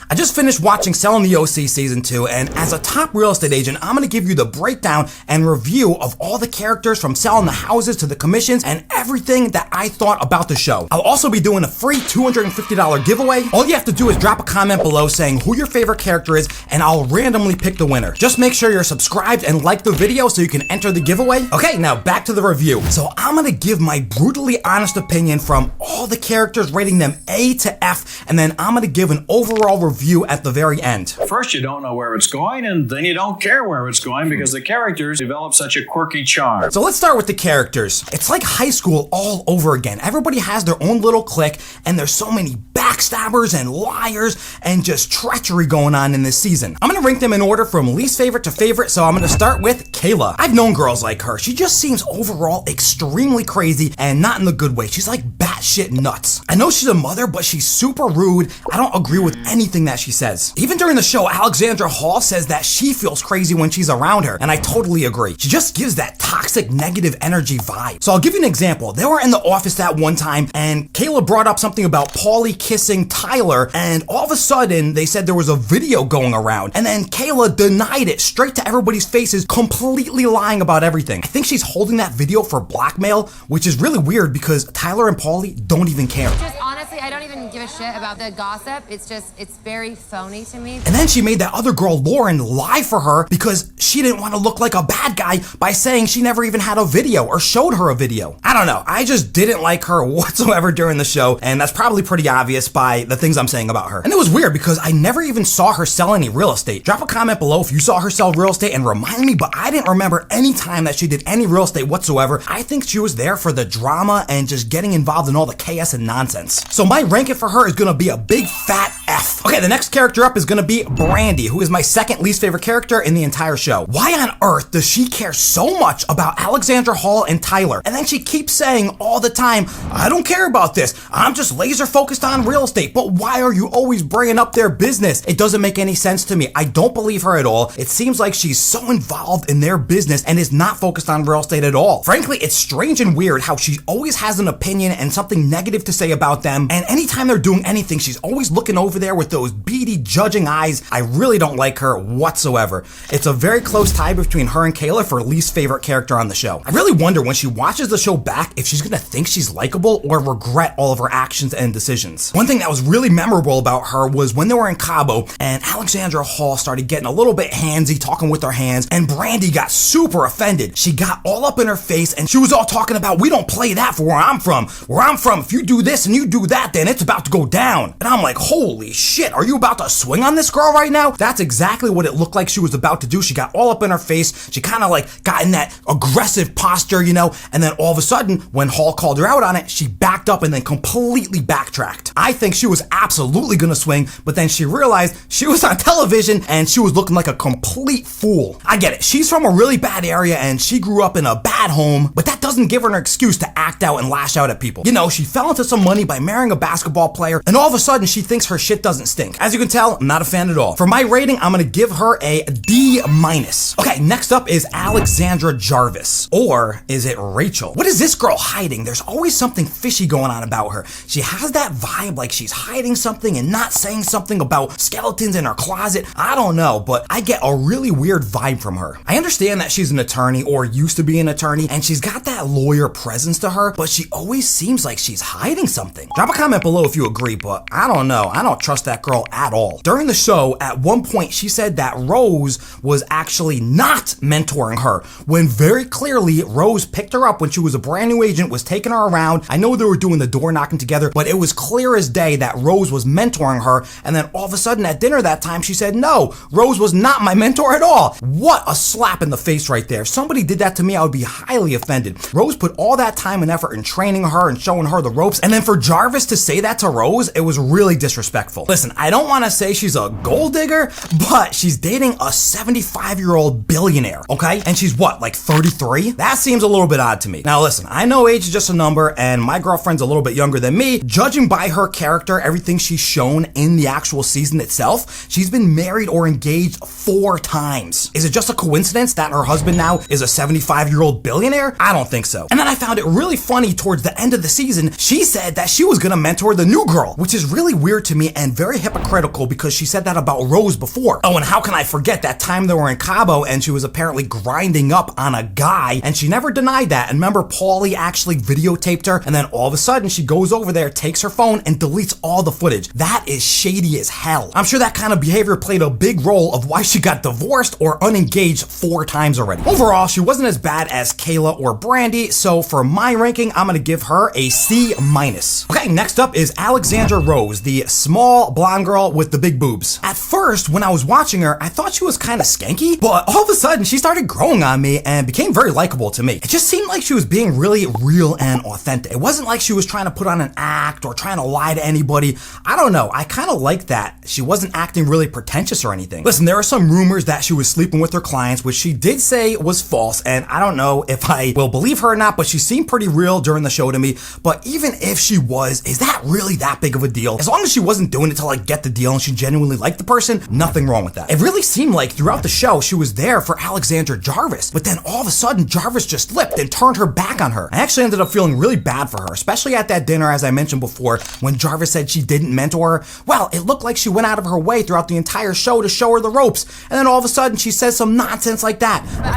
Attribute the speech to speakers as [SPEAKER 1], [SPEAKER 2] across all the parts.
[SPEAKER 1] I just finished watching Selling the OC Season 2, and as a top real estate agent, I'm gonna give you the breakdown and review of all the characters from selling the houses to the commissions and everything that I thought about the show. I'll also be doing a free $250 giveaway. All you have to do is drop a comment below saying who your favorite character is, and I'll randomly pick the winner. Just make sure you're subscribed and like the video so you can enter the giveaway. Okay, now back to the review. So I'm gonna give my brutally honest opinion from all the characters, rating them A to F, and then I'm gonna give an overall review at the very end.
[SPEAKER 2] First, you don't know where it's going, and then you don't care where it's going because the characters develop such a quirky charm.
[SPEAKER 1] So let's start with the characters. It's like high school all over again. Everybody has their own little clique, and there's so many backstabbers and liars and just treachery going on in this season. I'm gonna rank them in order from least favorite to favorite, so I'm gonna start with Kayla. I've known girls like her. She just seems overall extremely crazy and not in the good way. She's like batshit nuts. I know she's a mother, but she's super rude. I don't agree with anything that she says. Even during the show, Alexandra Hall says that she feels crazy when she's around her, and I totally agree. She just gives that toxic, negative energy vibe. So I'll give you an example. They were in the office that one time, and Kayla brought up something about Paulie kissing Tyler, and all of a sudden, they said there was a video going around, and then Kayla denied it straight to everybody's faces, completely lying about everything. I think she's holding that video for blackmail, which is really weird because Tyler and Paulie don't even care.
[SPEAKER 3] Just honestly, I don't even give a shit about the gossip. It's very phony to me.
[SPEAKER 1] And then she made that other girl, Lauren, lie for her because she didn't want to look like a bad guy by saying she never even had a video or showed her a video. I don't know. I just didn't like her whatsoever during the show, and that's probably pretty obvious by the things I'm saying about her. And it was weird because I never even saw her sell any real estate. Drop a comment below if you saw her sell real estate and remind me, but I didn't remember any time that she did any real estate whatsoever. I think she was there for the drama and just getting involved in all the chaos and nonsense. So my ranking for her is gonna be a big fat F. Okay, the next character up is gonna be Brandi, who is my second least favorite character in the entire show. Why on earth does she care so much about Alexandra Hall and Tyler? And then she keeps saying all the time, I don't care about this. I'm just laser focused on real estate. But why are you always bringing up their business? It doesn't make any sense to me. I don't believe her at all. It seems like she's so involved in their business and is not focused on real estate at all. Frankly, it's strange and weird how she always has an opinion and something negative to say about them. And anytime they're doing anything, she's always looking over there with those beady, judging eyes. I really don't like her whatsoever. It's a very close tie between her and Kayla for least favorite character on the show. I really wonder when she watches the show back if she's gonna think she's likable or regret all of her actions and decisions. One thing that was really memorable about her was when they were in Cabo and Alexandra Hall started getting a little bit handsy, talking with her hands, and Brandi got super offended. She got all up in her face and she was all talking about, we don't play that for where I'm from. Where I'm from, if you do this and you do that, then it's about to go down. And I'm like, holy shit, are you about to swing on this girl right now? That's exactly what it looked like she was about to do. She got all up in her face. She kind of like got in that aggressive posture, you know, and then all of a sudden, when Hall called her out on it, she backed up and then completely backtracked. I think she was absolutely gonna swing, but then she realized she was on television and she was looking like a complete fool. I get it. She's from a really bad area and she grew up in a bad home, but that doesn't give her an excuse to act out and lash out at people. You know, she fell into some money by marrying a basketball player, and all of a sudden she thinks her shit doesn't stink. As you can tell, I'm not a fan at all. For my rating, I'm gonna give her a D-. Okay, next up is Alexandra Jarvis. Or is it Rachel? What is this girl hiding? There's always something fishy going on about her. She has that vibe like she's hiding something and not saying something about skeletons in her closet. I don't know, but I get a really weird vibe from her. I understand that she's an attorney or used to be an attorney, and she's got that lawyer presence to her, but she always seems like she's hiding something. Drop a comment below if you agree, but I don't know. I don't trust that girl at all. During the show, at one point, she said that Rose was actually not mentoring her, when very clearly Rose picked her up when she was a brand new agent, was taking her around. I know they were doing the door knocking together, but it was clear as day that Rose was mentoring her, and then all of a sudden at dinner that time, she said, no, Rose was not my mentor at all. What a slap in the face right there. If somebody did that to me, I would be highly offended. Rose put all that time and effort in training her and showing her the ropes, and then for Jarvis to say that to Rose, it was really disrespectful. Listen, I don't want to say she's a gold digger, but she's dating a 75-year-old billionaire, okay? And she's what, like 33? That seems a little bit odd to me. Now listen, I know age is just a number, and my girlfriend's a little bit younger than me. Judging by her character, everything she's shown in the actual season itself, she's been married or engaged 4 times. Is it just a coincidence that her husband now is a 75-year-old billionaire? I don't think so. And then I found it really funny towards the end of the season, she said that she was gonna gonna mentor the new girl, which is really weird to me and very hypocritical because she said that about Rose before. Oh, and how can I forget that time they were in Cabo and she was apparently grinding up on a guy and she never denied that. And remember, Paulie actually videotaped her, and then all of a sudden she goes over there, takes her phone, and deletes all the footage. That is shady as hell. I'm sure that kind of behavior played a big role of why she got divorced or unengaged 4 times already. Overall, she wasn't as bad as Kayla or Brandi, so for my ranking, I'm gonna give her a C-. Okay, next up is Alexandra Rose, the small blonde girl with the big boobs. At first, when I was watching her, I thought she was kind of skanky, but all of a sudden she started growing on me and became very likable to me. It just seemed like she was being really real and authentic. It wasn't like she was trying to put on an act or trying to lie to anybody. I don't know, I kind of like that. She wasn't acting really pretentious or anything. Listen, there are some rumors that she was sleeping with her clients, which she did say was false, and I don't know if I will believe her or not, but she seemed pretty real during the show to me. But even if she was, is that really that big of a deal? As long as she wasn't doing it to like get the deal and she genuinely liked the person, nothing wrong with that. It really seemed like throughout the show she was there for Alexandra Jarvis, but then all of a sudden Jarvis just flipped and turned her back on her. I actually ended up feeling really bad for her, especially at that dinner, as I mentioned before, when Jarvis said she didn't mentor her. Well, it looked like she went out of her way throughout the entire show to show her the ropes, and then all of a sudden she says some nonsense like that.
[SPEAKER 4] But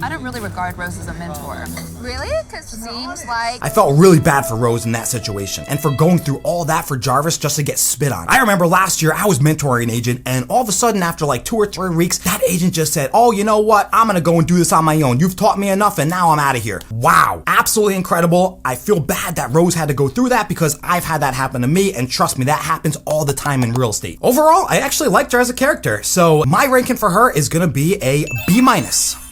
[SPEAKER 4] I don't really regard Rose as a mentor. Really? Because it seems like...
[SPEAKER 1] I felt really bad for Rose in that situation, and for going through all that for Jarvis just to get spit on. I remember last year I was mentoring an agent, and all of a sudden after like 2 or 3 weeks, that agent just said, oh, you know what? I'm gonna go and do this on my own. You've taught me enough and now I'm out of here. Wow, absolutely incredible. I feel bad that Rose had to go through that because I've had that happen to me, and trust me, that happens all the time in real estate. Overall, I actually liked her as a character, so my ranking for her is gonna be a B-.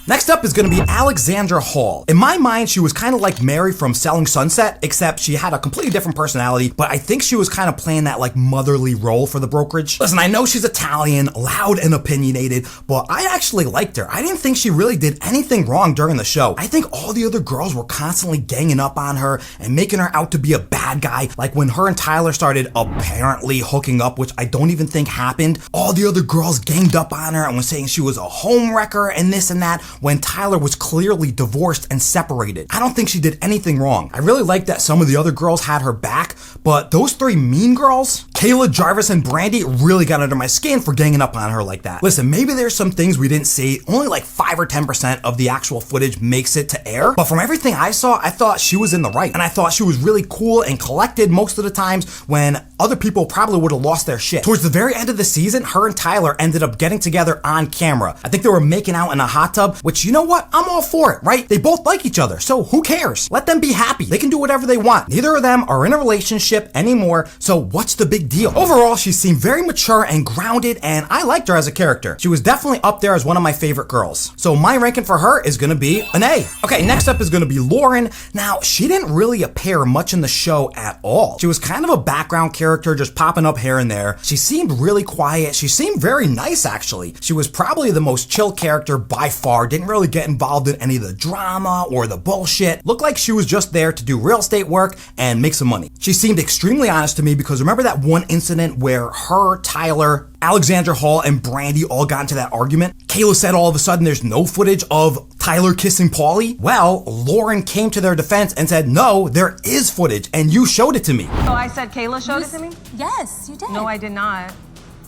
[SPEAKER 1] Next up is going to be Alexandra Hall. In my mind, she was kind of like Mary from Selling Sunset, except she had a completely different personality, but I think she was kind of playing that like motherly role for the brokerage. Listen, I know she's Italian, loud and opinionated, but I actually liked her. I didn't think she really did anything wrong during the show. I think all the other girls were constantly ganging up on her and making her out to be a bad guy, like when her and Tyler started apparently hooking up, which I don't even think happened. All the other girls ganged up on her and was saying she was a home wrecker and this and that, when Tyler was clearly divorced and separated. I don't think she did anything wrong. I really like that some of the other girls had her back, but those 3 mean girls, Kayla, Jarvis, and Brandi, really got under my skin for ganging up on her like that. Listen, maybe there's some things we didn't see. Only like 5 or 10% of the actual footage makes it to air, but from everything I saw, I thought she was in the right, and I thought she was really cool and collected most of the times when other people probably would have lost their shit. Towards the very end of the season, her and Tyler ended up getting together on camera. I think they were making out in a hot tub, which, you know what? I'm all for it, right? They both like each other, so who cares? Let them be happy. They can do whatever they want. Neither of them are in a relationship anymore, so what's the big deal? Overall, she seemed very mature and grounded, and I liked her as a character. She was definitely up there as one of my favorite girls. So my ranking for her is gonna be an A. Okay, next up is gonna be Lauren. Now, she didn't really appear much in the show at all. She was kind of a background character, just popping up here and there. She seemed really quiet. She seemed very nice, actually. She was probably the most chill character by far, didn't really get involved in any of the drama or the bullshit. Looked like she was just there to do real estate work and make some money. She seemed extremely honest to me because remember that one incident where her, Tyler, Alexandra Hall, and Brandi all got into that argument? Kayla said all of a sudden there's no footage of Tyler kissing Paulie. Well, Lauren came to their defense and said, no, there is footage, and you showed it to me.
[SPEAKER 4] So I said Kayla showed it to me?
[SPEAKER 3] Yes, you did.
[SPEAKER 4] No, I did not.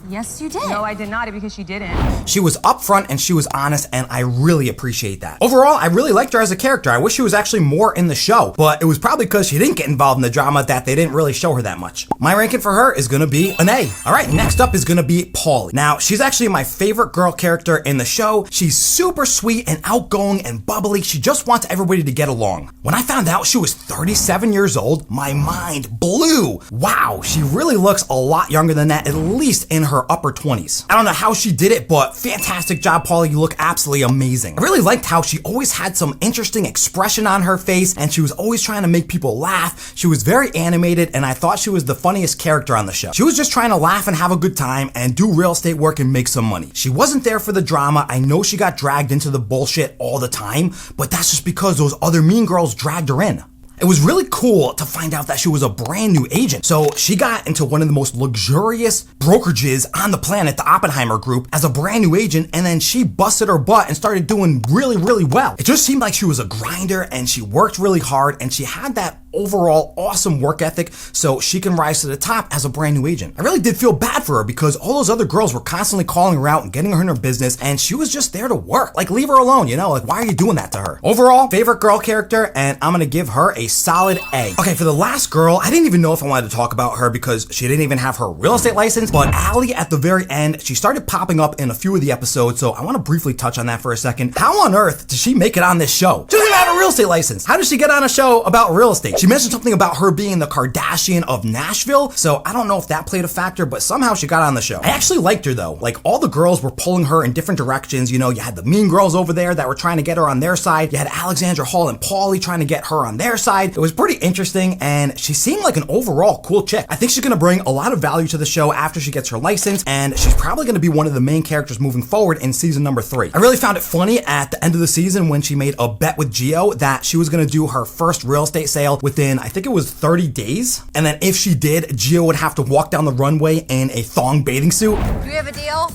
[SPEAKER 3] Yes, you did.
[SPEAKER 4] No, I did not, because she didn't.
[SPEAKER 1] She was upfront and she was honest, and I really appreciate that. Overall, I really liked her as a character. I wish she was actually more in the show, but it was probably because she didn't get involved in the drama that they didn't really show her that much. My ranking for her is gonna be an A. All right, next up is gonna be Paulie. Now, she's actually my favorite girl character in the show. She's super sweet and outgoing and bubbly. She just wants everybody to get along. When I found out she was 37 years old, my mind blew. Wow, she really looks a lot younger than that, at least in her upper 20s. I don't know how she did it, but fantastic job, Paulie. You look absolutely amazing. I really liked how she always had some interesting expression on her face, and she was always trying to make people laugh. She was very animated, and I thought she was the funniest character on the show. She was just trying to laugh and have a good time and do real estate work and make some money. She wasn't there for the drama. I know she got dragged into the bullshit all the time, but that's just because those other mean girls dragged her in. It was really cool to find out that she was a brand new agent. So she got into one of the most luxurious brokerages on the planet, the Oppenheimer group, as a brand new agent, and then she busted her butt and started doing really, really well. It just seemed like she was a grinder and she worked really hard and she had that overall awesome work ethic so she can rise to the top as a brand new agent. I really did feel bad for her because all those other girls were constantly calling her out and getting her in her business, and she was just there to work. Like, leave her alone, you know? Like, why are you doing that to her? Overall, favorite girl character, and I'm gonna give her a solid A. Okay, for the last girl, I didn't even know if I wanted to talk about her because she didn't even have her real estate license, but Allie at the very end, she started popping up in a few of the episodes, so I want to briefly touch on that for a second. How on earth did she make it on this show? She doesn't even have a real estate license. How did she get on a show about real estate? She mentioned something about her being the Kardashian of Nashville, so I don't know if that played a factor, but somehow she got on the show. I actually liked her though. Like, all the girls were pulling her in different directions. You know, you had the mean girls over there that were trying to get her on their side. You had Alexandra Hall and Paulie trying to get her on their side. It was pretty interesting, and she seemed like an overall cool chick. I think she's gonna bring a lot of value to the show after she gets her license, and she's probably gonna be one of the main characters moving forward in season number 3. I really found it funny at the end of the season when she made a bet with Gio that she was gonna do her first real estate sale within, I think it was 30 days. And then if she did, Gio would have to walk down the runway in a thong bathing suit.
[SPEAKER 3] Do we have a deal?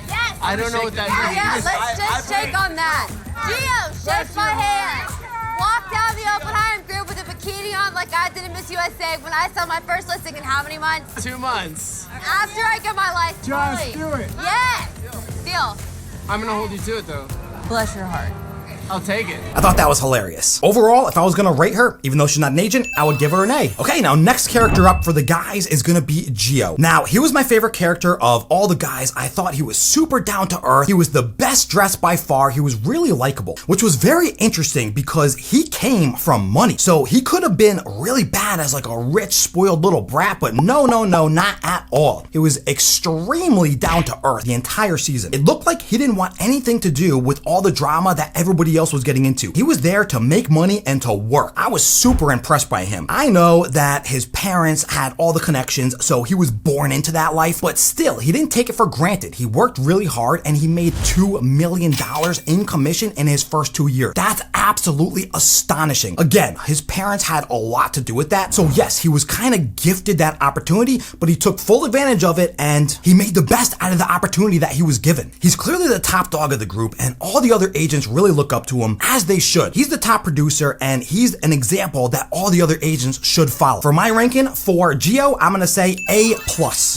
[SPEAKER 3] Yes.
[SPEAKER 5] I don't know what that means.
[SPEAKER 3] Yeah, let's just shake on that. Gio, shake my hand. Walk down the Oppenheim group with a bikini on like I did in Miss USA when I saw my first listing in how many months?
[SPEAKER 5] 2 months.
[SPEAKER 3] After I get my license.
[SPEAKER 6] Just do it.
[SPEAKER 3] Yes. Deal.
[SPEAKER 5] I'm gonna hold you to it though.
[SPEAKER 3] Bless your heart.
[SPEAKER 5] I'll take it.
[SPEAKER 1] I thought that was hilarious. Overall, if I was gonna rate her, even though she's not an agent, I would give her an A. Okay, now next character up for the guys is gonna be Gio. Now, he was my favorite character of all the guys. I thought he was super down to earth. He was the best dressed by far. He was really likable, which was very interesting because he came from money. So he could have been really bad as like a rich, spoiled little brat, but no, not at all. He was extremely down to earth the entire season. It looked like he didn't want anything to do with all the drama that everybody else was getting into. He was there to make money and to work. I was super impressed by him. I know that his parents had all the connections, so he was born into that life, but still, he didn't take it for granted. He worked really hard and he made $2 million in commission in his first 2 years. That's absolutely astonishing. Again, his parents had a lot to do with that, so yes, he was kind of gifted that opportunity, but he took full advantage of it and he made the best out of the opportunity that he was given. He's clearly the top dog of the group, and all the other agents really look up to him, as they should. He's the top producer, and he's an example that all the other agents should follow. For my ranking for Gio, I'm gonna say A+.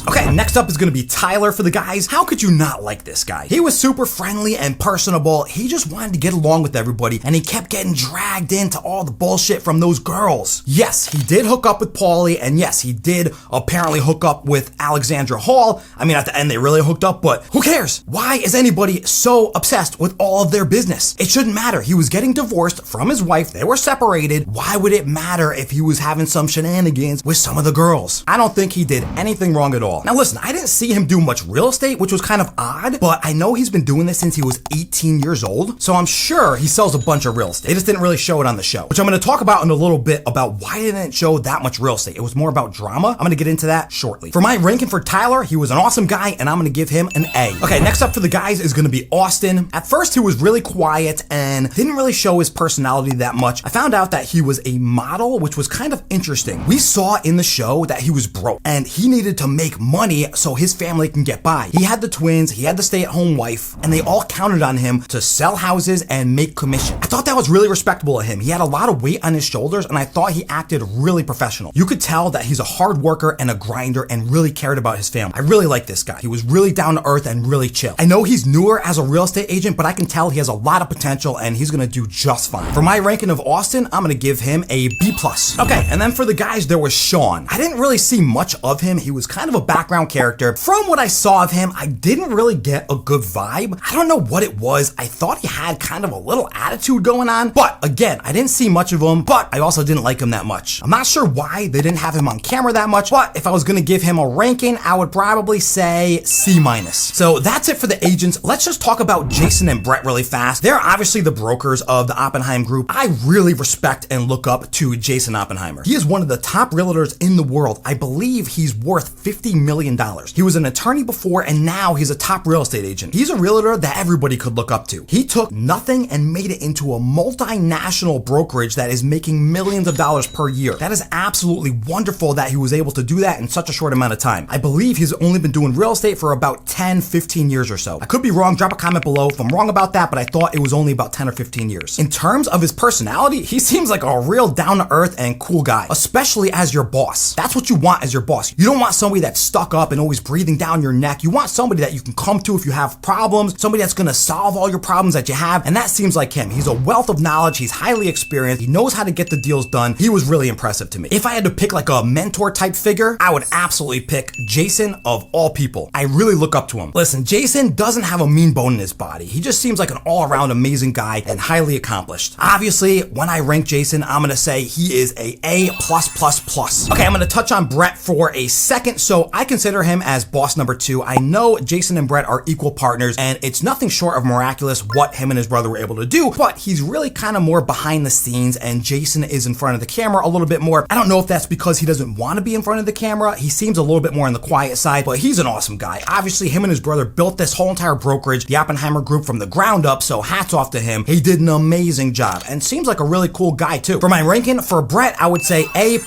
[SPEAKER 1] Okay, next up is gonna be Tyler for the guys. How could you not like this guy? He was super friendly and personable. He just wanted to get along with everybody, and he kept getting dragged into all the bullshit from those girls. Yes, he did hook up with Paulie, and yes, he did apparently hook up with Alexandra Hall. I mean, at the end, they really hooked up, but who cares? Why is anybody so obsessed with all of their business? It shouldn't matter. He was getting divorced from his wife. They were separated. Why would it matter if he was having some shenanigans with some of the girls? I don't think he did anything wrong at all. Now listen, I didn't see him do much real estate, which was kind of odd, but I know he's been doing this since he was 18 years old, so I'm sure he sells a bunch of real estate. They just didn't really show it on the show, which I'm going to talk about in a little bit about why it didn't show that much real estate. It was more about drama. I'm going to get into that shortly. For my ranking for Tyler, he was an awesome guy, and I'm going to give him an A. Okay, next up for the guys is going to be Austin. At first, he was really quiet and didn't really show his personality that much. I found out that he was a model, which was kind of interesting. We saw in the show that he was broke and he needed to make money so his family can get by. He had the twins, he had the stay-at-home wife, and they all counted on him to sell houses and make commission. I thought that was really respectable of him. He had a lot of weight on his shoulders, and I thought he acted really professional. You could tell that he's a hard worker and a grinder and really cared about his family. I really like this guy. He was really down to earth and really chill. I know he's newer as a real estate agent, but I can tell he has a lot of potential and he's gonna do just fine. For my ranking of Austin, I'm gonna give him a B+. Okay, and then for the guys, there was Sean. I didn't really see much of him. He was kind of a background character. From what I saw of him, I didn't really get a good vibe. I don't know what it was. I thought he had kind of a little attitude going on, but again, I didn't see much of him, but I also didn't like him that much. I'm not sure why they didn't have him on camera that much, but if I was gonna give him a ranking, I would probably say C-. So that's it for the agents. Let's just talk about Jason and Brett really fast. They're obviously the brokers of the Oppenheim group. I really respect and look up to Jason Oppenheimer. He is one of the top realtors in the world. I believe he's worth $50 million. He was an attorney before, and now he's a top real estate agent. He's a realtor that everybody could look up to. He took nothing and made it into a multinational brokerage that is making millions of dollars per year. That is absolutely wonderful that he was able to do that in such a short amount of time. I believe he's only been doing real estate for about 10, 15 years or so. I could be wrong. Drop a comment below if I'm wrong about that, but I thought it was only about about 10 or 15 years. In terms of his personality, he seems like a real down-to-earth and cool guy, especially as your boss. That's what you want as your boss. You don't want somebody that's stuck up and always breathing down your neck. You want somebody that you can come to if you have problems, somebody that's gonna solve all your problems that you have, and that seems like him. He's a wealth of knowledge, he's highly experienced, he knows how to get the deals done. He was really impressive to me. If I had to pick like a mentor type figure, I would absolutely pick Jason of all people. I really look up to him. Listen, Jason doesn't have a mean bone in his body. He just seems like an all-around amazing guy and highly accomplished. Obviously, when I rank Jason, I'm gonna say he is a A+++. Okay, I'm gonna touch on Brett for a second. So I consider him as boss number 2. I know Jason and Brett are equal partners, and it's nothing short of miraculous what him and his brother were able to do, but he's really kind of more behind the scenes, and Jason is in front of the camera a little bit more. I don't know if that's because he doesn't want to be in front of the camera. He seems a little bit more on the quiet side, but he's an awesome guy. Obviously, him and his brother built this whole entire brokerage, the Oppenheimer Group, from the ground up, so hats off to him. He did an amazing job, and seems like a really cool guy too. For my ranking for Brett, I would say A++.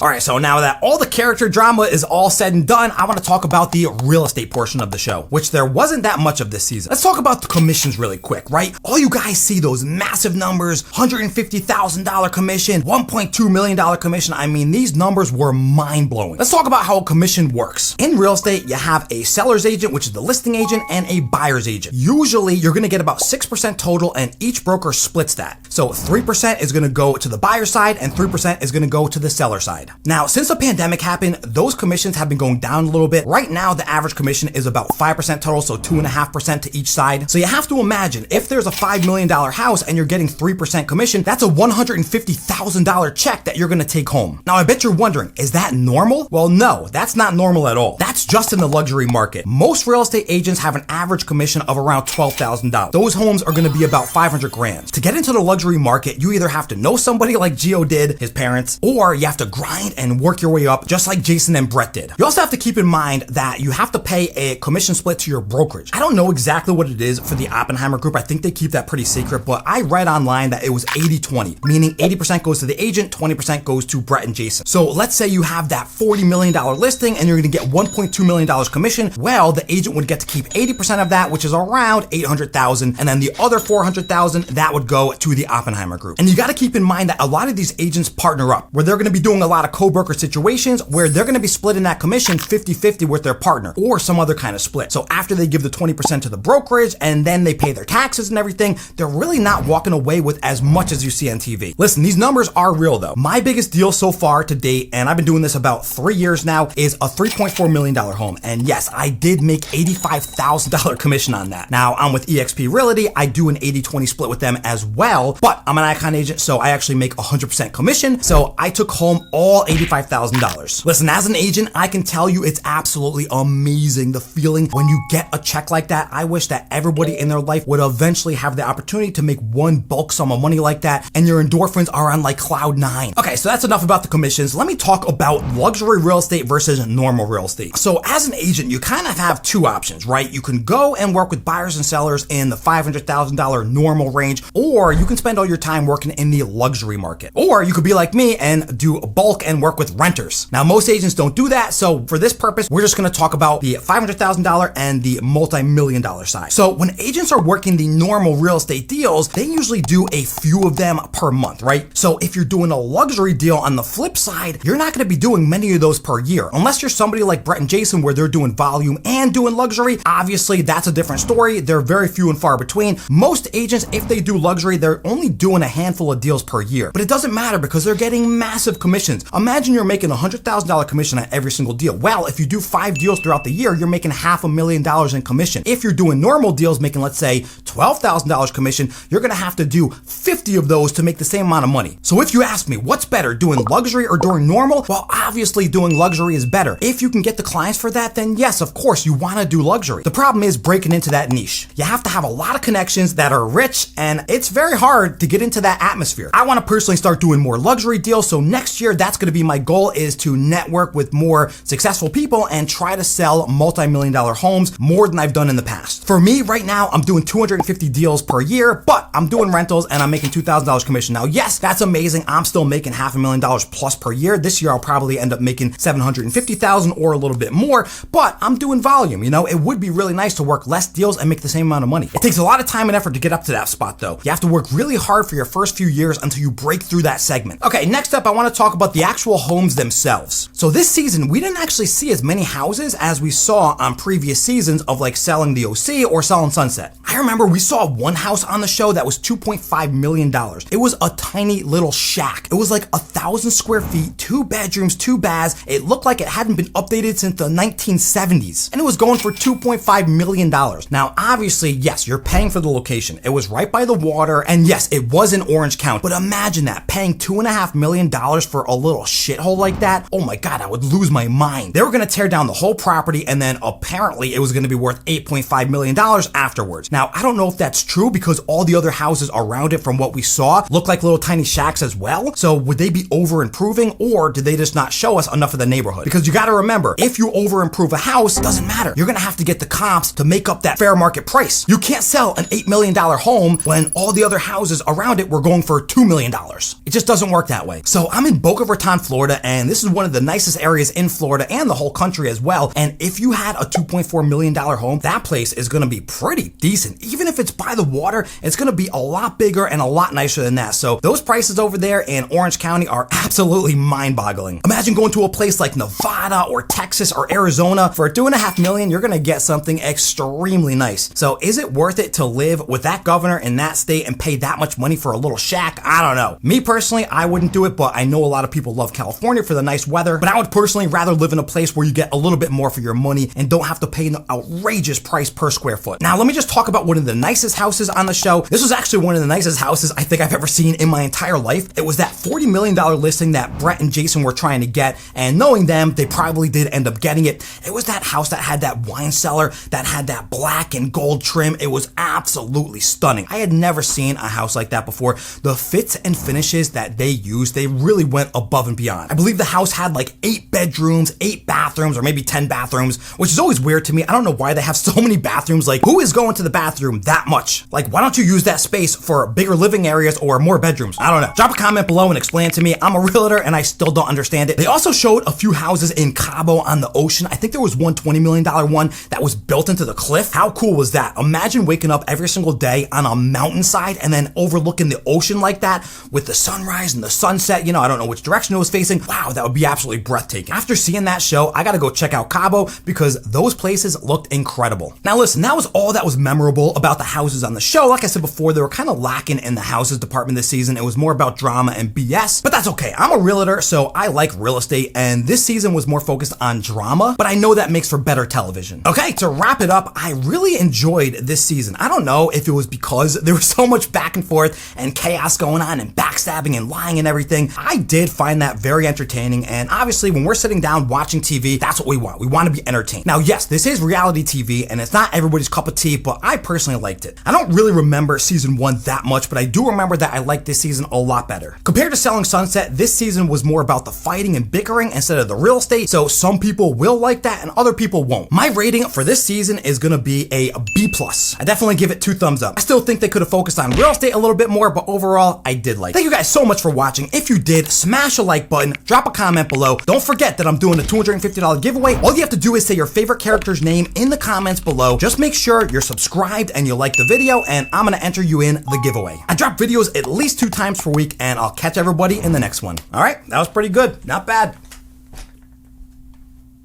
[SPEAKER 1] All right, so now that all the character drama is all said and done, I want to talk about the real estate portion of the show, which there wasn't that much of this season. Let's talk about the commissions really quick, right? All you guys see those massive numbers, $150,000 commission, $1.2 million commission. I mean, these numbers were mind-blowing. Let's talk about how a commission works. In real estate, you have a seller's agent, which is the listing agent, and a buyer's agent. Usually, you're gonna get about 6% total, and each broker splits that. So 3% is gonna go to the buyer side, and 3% is gonna go to the seller side. Now, since the pandemic happened, those commissions have been going down a little bit. Right now, the average commission is about 5% total, so 2.5% to each side. So you have to imagine, if there's a $5 million house and you're getting 3% commission, that's a $150,000 check that you're gonna take home. Now, I bet you're wondering, is that normal? Well, no, that's not normal at all. That's just in the luxury market. Most real estate agents have an average commission of around $12,000. Those homes are gonna be about 500 grand. To get into the luxury market, you either have to know somebody like Gio did, his parents, or you have to grind and work your way up just like Jason and Brett did. You also have to keep in mind that you have to pay a commission split to your brokerage. I don't know exactly what it is for the Oppenheimer Group. I think they keep that pretty secret, but I read online that it was 80-20, meaning 80% goes to the agent, 20% goes to Brett and Jason. So let's say you have that $40 million listing and you're gonna get $1.2 million commission. Well, the agent would get to keep 80% of that, which is around $800,000, and then the other $400,000, that would go to the Oppenheimer Group. And you gotta keep in mind that a lot of these agents partner up, where they're gonna be doing a lot of co-broker situations where they're gonna be splitting that commission 50-50 with their partner or some other kind of split. So after they give the 20% to the brokerage and then they pay their taxes and everything, they're really not walking away with as much as you see on TV. Listen, these numbers are real though. My biggest deal so far to date, and I've been doing this about 3 years now, is a $3.4 million home. And yes, I did make $85,000 commission on that. Now, I'm with eXp Realty. I do an 80-20 split with them as well, but I'm an Icon agent, so I actually make 100% commission. So I took home all $85,000. Listen, as an agent, I can tell you it's absolutely amazing, the feeling when you get a check like that. I wish that everybody in their life would eventually have the opportunity to make one bulk sum of money like that, and your endorphins are on like cloud 9. Okay, so that's enough about the commissions. Let me talk about luxury real estate versus normal real estate. So as an agent, you kind of have two options, right? You can go and work with buyers and sellers in the $500,000 normal range, or you can spend all your time working in the luxury market. Or you could be like me and do bulk and work with renters. Now, most agents don't do that, so for this purpose, we're just gonna talk about the $500,000 and the multi-million-dollar side. So when agents are working the normal real estate deals, they usually do a few of them per month, right? So if you're doing a luxury deal on the flip side, you're not gonna be doing many of those per year. Unless you're somebody like Brett and Jason where they're doing volume and doing luxury, obviously that's a different story. They're very few and far between. Most agents, if they do luxury, they're only doing a handful of deals per year. But it doesn't matter because they're getting massive commissions. Imagine you're making a $100,000 commission on every single deal. Well, if you do 5 deals throughout the year, you're making $500,000 in commission. If you're doing normal deals, making, let's say, $12,000 commission, you're gonna have to do 50 of those to make the same amount of money. So if you ask me, what's better, doing luxury or doing normal? Well, obviously doing luxury is better. If you can get the clients for that, then yes, of course, you wanna do luxury. The problem is breaking into that niche. You have to have a lot of connections that are rich, and it's very hard to get into that atmosphere. I wanna personally start doing more luxury deals, so next year, that's gonna be my goal, is to network with more successful people and try to sell multi-million-dollar homes more than I've done in the past. For me right now, I'm doing 250 deals per year, but I'm doing rentals and I'm making $2,000 commission. Now, yes, that's amazing. I'm still making $500,000 plus per year. This year, I'll probably end up making $750,000 or a little bit more, but I'm doing volume. You know, it would be really nice to work less deals and make the same amount of money. It takes a lot of time and effort to get up to that spot though. You have to work really hard for your first few years until you break through that segment. Okay, next up, I want to talk about the actual homes themselves. So this season, we didn't actually see as many houses as we saw on previous seasons of like selling the OC or selling Sunset. I remember we saw one house on the show that was $2.5 million. It was a tiny little shack. It was like 1,000 square feet, 2 bedrooms, 2 baths. It looked like it hadn't been updated since the 1970s. And it was going for $2.5 million. Now, obviously, yes, you're paying for the location. It was right by the water, and yes, it was in Orange County. But imagine that, paying $2.5 million for a little shithole like that. Oh my God, I would lose my mind. They were gonna tear down the whole property, and then apparently it was gonna be worth $8.5 million afterwards. Now, I don't know if that's true because all the other houses around it from what we saw look like little tiny shacks as well. So would they be over improving, or did they just not show us enough of the neighborhood? Because you gotta remember, if you over improve a house, it doesn't matter. You're gonna have to get the comps to make up that fair market price. You can't sell an $8 million home when all the other houses around it were going for $2 million. It just doesn't work that way. So I'm in Boca Raton, Florida, and this is one of the nicest areas in Florida and the whole country as well. And if you had a $2.4 million home, that place is gonna be pretty decent. Even if it's by the water, it's gonna be a lot bigger and a lot nicer than that. So those prices over there in Orange County are absolutely mind-boggling. Imagine going to a place like Nevada or Texas or Arizona. For $2.5 million, you're gonna get something extremely nice. So is it worth it to live with that governor in that state and pay that much money for a little shack? I don't know. Me personally, I wouldn't do it, but I know a lot of people love California for the nice weather. But I would personally rather live in a place where you get a little bit more for your money and don't have to pay an outrageous price per square foot. Now, let me just talk about one of the nicest houses on the show. This was actually one of the nicest houses I think I've ever seen in my entire life. It was that $40 million listing that Brett and Jason were trying to get, and knowing them, they probably did end up getting it. It was that house that had that wine cellar, that had that black and gold trim. It was absolutely stunning. I had never seen a house like that before. The fits and finishes that they used, they really went above and beyond. I believe the house had like 8 bedrooms, 8 bathrooms, or maybe 10 bathrooms, which is always weird to me. I don't know why they have so many bathrooms. Like, who is going to the bathroom that much? Like, why don't you use that space for bigger living areas or more bedrooms? I don't know. Drop a comment below and explain it to me. I'm a realtor and I still don't understand it. They also showed a few houses in Cabo on the ocean. I think there was one $20 million one that was built into the cliff. How cool was that? Imagine waking up every single day on a mountainside and then overlooking the ocean like that with the sunrise and the sunset. You know, I don't know which direction it was facing. Wow, that would be absolutely breathtaking. After seeing that show, I gotta go check out Cabo because those places looked incredible. Now listen, that was all that was memorable about the houses on the show. Like I said before, they were kind of lacking in the houses department this season. It was more about drama and BS, but that's okay. I'm a realtor, so I like real estate, and this season was more focused on drama, but I know that makes for better television. Okay, to wrap it up, I really enjoyed this season. I don't know if it was because there was so much back and forth and chaos going on and backstabbing and lying and everything. I did find that very entertaining, and obviously when we're sitting down watching TV, that's what we want. We want to be entertained. Now, yes, this is reality TV, and it's not everybody's cup of tea, but I personally liked it. I don't really remember season 1 that much, but I do remember that I liked this season a lot better. Compared to Selling Sunset, this season was more about the fighting and bickering instead of the real estate, so some people will like that and other people won't. My rating for this season is gonna be a B+. I definitely give it 2 thumbs up. I still think they could have focused on real estate a little bit more, but overall, I did like it. Thank you guys so much for watching. If you did, smash a like button, drop a comment below. Don't forget that I'm doing a $250 giveaway. All you have to do is say your favorite character's name in the comments below. Just make sure you're subscribed and you like the video, and I'm gonna enter you in the giveaway. I drop videos at least 2 times per week, and I'll catch everybody in the next one. All right, that was pretty good. Not bad.